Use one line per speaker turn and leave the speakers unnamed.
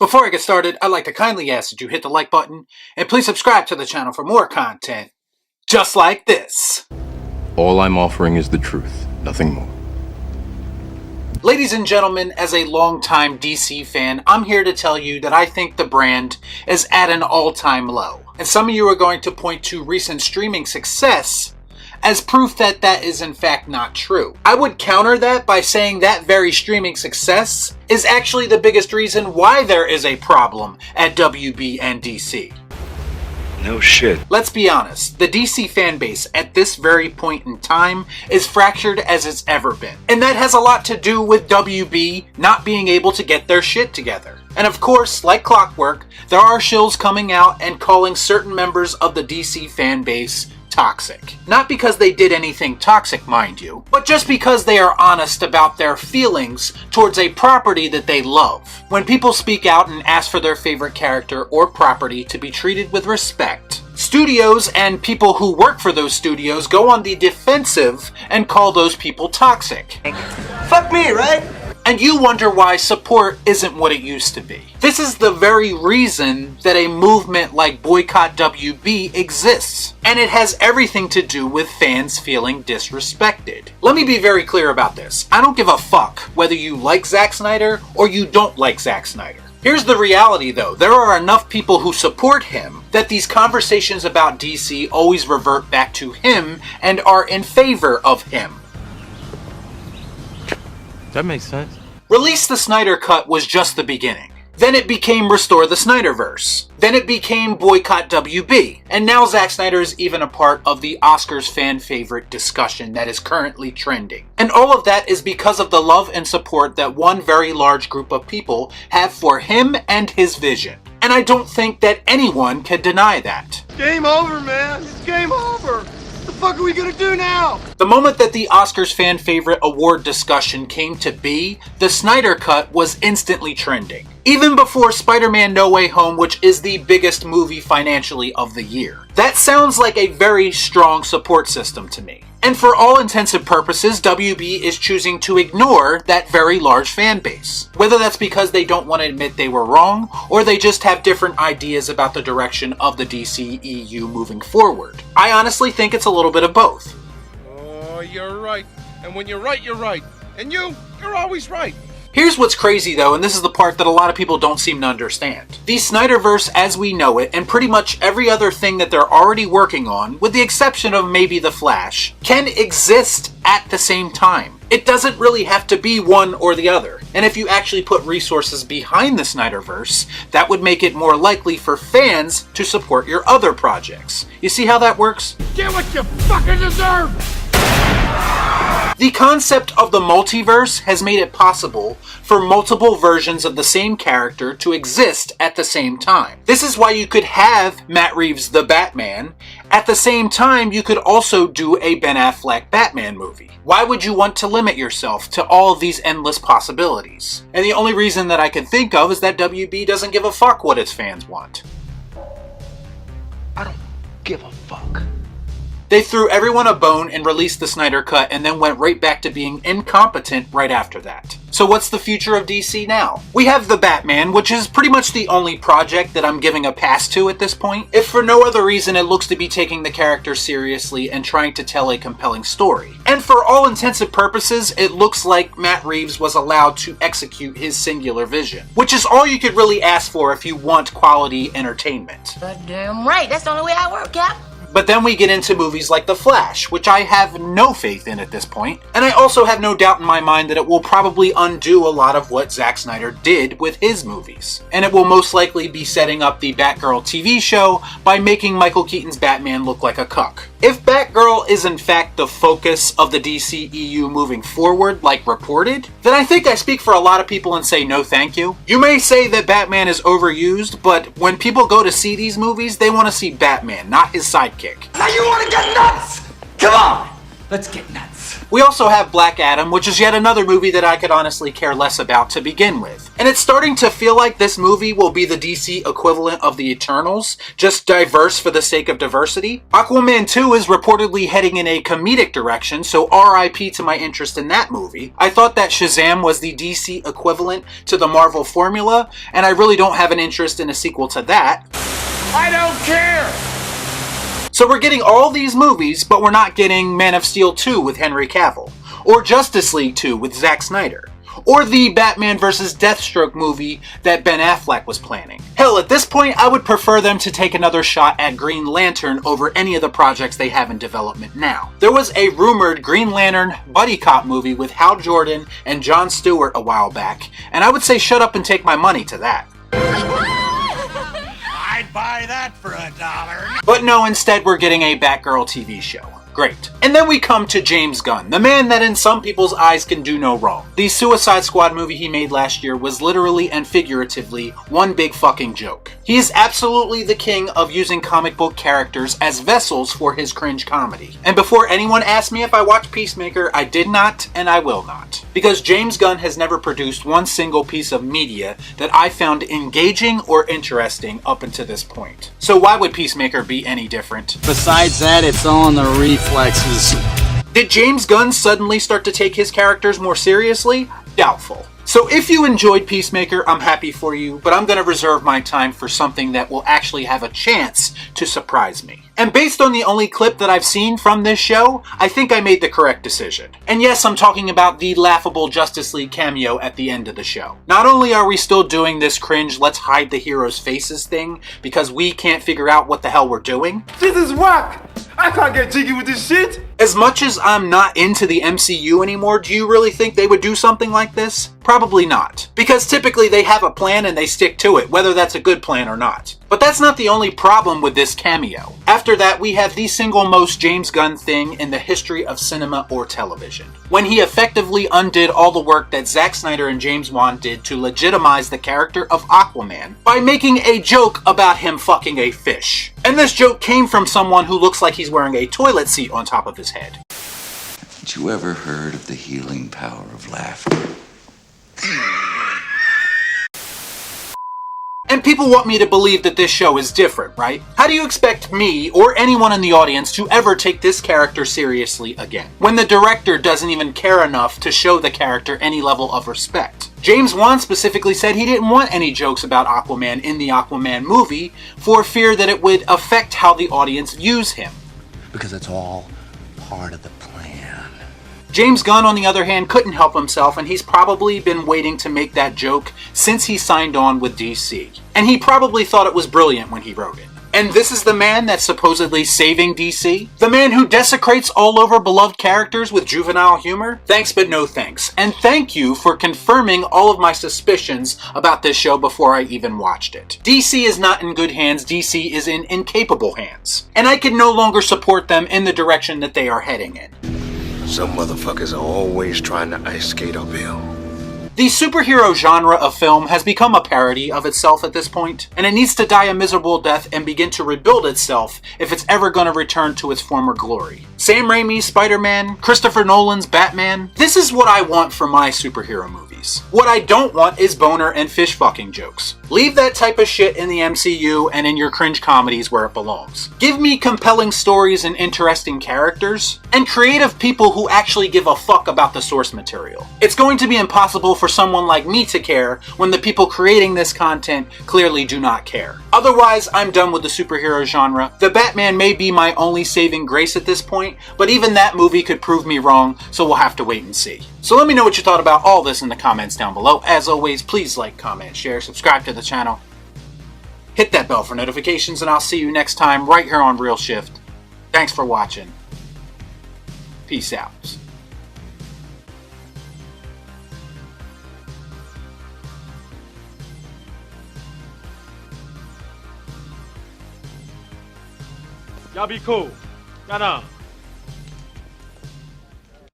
Before I get started, I'd like to kindly ask that you hit the like button and please subscribe to the channel for more content just like this.
All I'm offering is the truth, nothing more.
Ladies and gentlemen, as a longtime DC fan, I'm here to tell you that I think the brand is at an all-time low. And some of you are going to point to recent streaming success as proof that that is in fact not true. I would counter that by saying that very streaming success is actually the biggest reason why there is a problem at WB and DC.
No shit.
Let's be honest, the DC fanbase at this very point in time is fractured as it's ever been. And that has a lot to do with WB not being able to get their shit together. And of course, like clockwork, there are shills coming out and calling certain members of the DC fanbase toxic. Not because they did anything toxic, mind you, but just because they are honest about their feelings towards a property that they love. When people speak out and ask for their favorite character or property to be treated with respect, studios and people who work for those studios go on the defensive and call those people toxic.
Fuck me, right?
And you wonder why support isn't what it used to be. This is the very reason that a movement like Boycott WB exists. And it has everything to do with fans feeling disrespected. Let me be very clear about this. I don't give a fuck whether you like Zack Snyder or you don't like Zack Snyder. Here's the reality though, there are enough people who support him that these conversations about DC always revert back to him and are in favor of him.
That makes sense.
Release the Snyder Cut was just the beginning. Then it became Restore the Snyderverse. Then it became Boycott WB. And now Zack Snyder is even a part of the Oscars fan favorite discussion that is currently trending. And all of that is because of the love and support that one very large group of people have for him and his vision. And I don't think that anyone can deny that.
Game over, man. It's game over. What the fuck are we gonna do now?
The moment that the Oscars fan favorite award discussion came to be, the Snyder Cut was instantly trending. Even before Spider-Man No Way Home, which is the biggest movie financially of the year. That sounds like a very strong support system to me. And for all intents and purposes, WB is choosing to ignore that very large fan base. Whether that's because they don't want to admit they were wrong, or they just have different ideas about the direction of the DCEU moving forward. I honestly think it's a little bit of both.
Oh, you're right. And when you're right, you're right. And you're always right.
Here's what's crazy though, and this is the part that a lot of people don't seem to understand. The Snyderverse as we know it, and pretty much every other thing that they're already working on, with the exception of maybe The Flash, can exist at the same time. It doesn't really have to be one or the other. And if you actually put resources behind the Snyderverse, that would make it more likely for fans to support your other projects. You see how that works?
Get what you fucking deserve!
The concept of the multiverse has made it possible for multiple versions of the same character to exist at the same time. This is why you could have Matt Reeves' The Batman. At the same time, you could also do a Ben Affleck Batman movie. Why would you want to limit yourself to all of these endless possibilities? And the only reason that I can think of is that WB doesn't give a fuck what its fans want.
I don't give a fuck.
They threw everyone a bone and released the Snyder Cut and then went right back to being incompetent right after that. So what's the future of DC now? We have The Batman, which is pretty much the only project that I'm giving a pass to at this point. If for no other reason, it looks to be taking the character seriously and trying to tell a compelling story. And for all intents and purposes, it looks like Matt Reeves was allowed to execute his singular vision, which is all you could really ask for if you want quality entertainment.
Damn right, that's the only way I work, Cap.
But then we get into movies like The Flash, which I have no faith in at this point, and I also have no doubt in my mind that it will probably undo a lot of what Zack Snyder did with his movies. And it will most likely be setting up the Batgirl TV show by making Michael Keaton's Batman look like a cuck. If Batgirl is in fact the focus of the DCEU moving forward, like reported, then I think I speak for a lot of people and say no thank you. You may say that Batman is overused, but when people go to see these movies, they want to see Batman, not his sidekick.
Now you wanna get nuts? Come on! Let's get nuts.
truth.
We also have Black Adam, which is yet another movie that I could honestly care less about to begin with. And it's starting to feel like this movie will be the DC equivalent of the Eternals, just diverse for the sake of diversity. Aquaman 2 is reportedly heading in a comedic direction, so RIP to my interest in that movie. I thought that Shazam was the DC equivalent to the Marvel formula, and I really don't have an interest in a sequel to that.
I don't care!
So we're getting all these movies, but we're not getting Man of Steel 2 with Henry Cavill, or Justice League 2 with Zack Snyder, or the Batman vs. Deathstroke movie that Ben Affleck was planning. Hell, at this point, I would prefer them to take another shot at Green Lantern over any of the projects they have in development now. There was a rumored Green Lantern buddy cop movie with Hal Jordan and Jon Stewart a while back, and I would say shut up and take my money to that.
I'd buy that for $1.
But no, instead we're getting a Batgirl TV show. Great. And then we come to James Gunn, the man that in some people's eyes can do no wrong. The Suicide Squad movie he made last year was literally and figuratively one big fucking joke. He is absolutely the king of using comic book characters as vessels for his cringe comedy. And before anyone asks me if I watched Peacemaker, I did not and I will not. Because James Gunn has never produced one single piece of media that I found engaging or interesting up until this point. So why would Peacemaker be any different?
Besides that, it's all in the reflexes.
Did James Gunn suddenly start to take his characters more seriously? Doubtful. So if you enjoyed Peacemaker, I'm happy for you, but I'm going to reserve my time for something that will actually have a chance to surprise me. And based on the only clip that I've seen from this show, I think I made the correct decision. And yes, I'm talking about the laughable Justice League cameo at the end of the show. Not only are we still doing this cringe let's hide the heroes' faces thing because we can't figure out what the hell we're doing.
This is whack! I can't get jiggy with this shit!
As much as I'm not into the MCU anymore, do you really think they would do something like this? Probably not. Because typically they have a plan and they stick to it, whether that's a good plan or not. But that's not the only problem with this cameo. After that, we have the single most James Gunn thing in the history of cinema or television. When he effectively undid all the work that Zack Snyder and James Wan did to legitimize the character of Aquaman by making a joke about him fucking a fish. And this joke came from someone who looks like he's wearing a toilet seat on top of his head.
Had you ever heard of the healing power of laughter?
And people want me to believe that this show is different, right? How do you expect me, or anyone in the audience, to ever take this character seriously again, when the director doesn't even care enough to show the character any level of respect? James Wan specifically said he didn't want any jokes about Aquaman in the Aquaman movie for fear that it would affect how the audience views him.
Because it's all part of the plan.
James Gunn, on the other hand, couldn't help himself, and he's probably been waiting to make that joke since he signed on with DC. And he probably thought it was brilliant when he wrote it. And this is the man that's supposedly saving DC? The man who desecrates all over beloved characters with juvenile humor? Thanks but no thanks. And thank you for confirming all of my suspicions about this show before I even watched it. DC is not in good hands, DC is in incapable hands. And I can no longer support them in the direction that they are heading in.
Some motherfuckers are always trying to ice skate uphill.
The superhero genre of film has become a parody of itself at this point, and it needs to die a miserable death and begin to rebuild itself if it's ever going to return to its former glory. Sam Raimi's Spider-Man, Christopher Nolan's Batman, this is what I want for my superhero movies. What I don't want is boner and fish fucking jokes. Leave that type of shit in the MCU and in your cringe comedies where it belongs. Give me compelling stories and interesting characters, and creative people who actually give a fuck about the source material. It's going to be impossible for someone like me to care when the people creating this content clearly do not care. Otherwise, I'm done with the superhero genre. The Batman may be my only saving grace at this point, but even that movie could prove me wrong, so we'll have to wait and see. So let me know what you thought about all this in the comments down below. As always, please like, comment, share, subscribe to the channel. Hit that bell for notifications, and I'll see you next time right here on Real Shift. Thanks for watching. Peace out.
Y'all be cool. Y'all know.